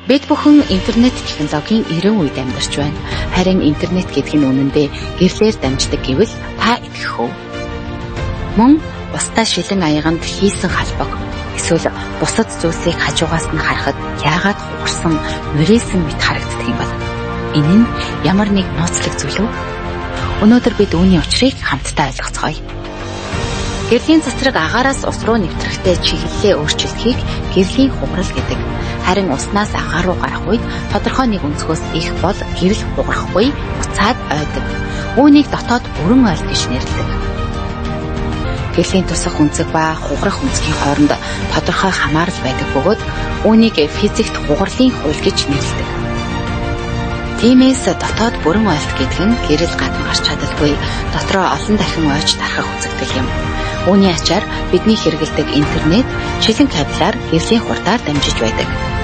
Бид бүхэн интернет технологийн 90 үед амьдарч байна. Харин интернет гэдэг нь үнэндээ гэрлээр дамждаг гэвэл та итгэх үү? Мөн бусдаа шилэн аяганд хийсэн халбаг эсвэл бусад зүйлсийг хажуугаас нь харахад яагаад хугарсан, мөрөөсөн мэт харагддаг юм бол энэ нь ямар нэг нууцлаг зүйл үү? Өнөөдөр бид үүний учрыг хамтдаа ойлгоцгоё. Гэрлийн цацраг агаараас ус руу нэвтрэхдээ чиглэлээ өөрчилдөхийг гэрлийн хугарал гэдэг. Харин уснаас агаар руу гарах үед тодорхой нэг өнцгөөс их бол гэрэл хугарахгүй буцаад ойдог. Үүнийг дотоод бүрэн ойл гэж нэрлэдэг. Гэрлийн тусах үнцэг ба хугарах үнцгийн хооронд тодорхой хамаарал байдаг бөгөөд үүнийг физикт хугарлын хууль гэж нэрлэдэг. Тиймээс дотоод бүрэн ойлт гэдэг нь гэрэл гадна гарч чадалгүй дотроо олон дахин ойж тархах үзэгдэл юм. Үүний ачаар бидний хэрэглэдэг интернет шилэн кабелаар гэрлийн хурдаар дамжиж байдаг.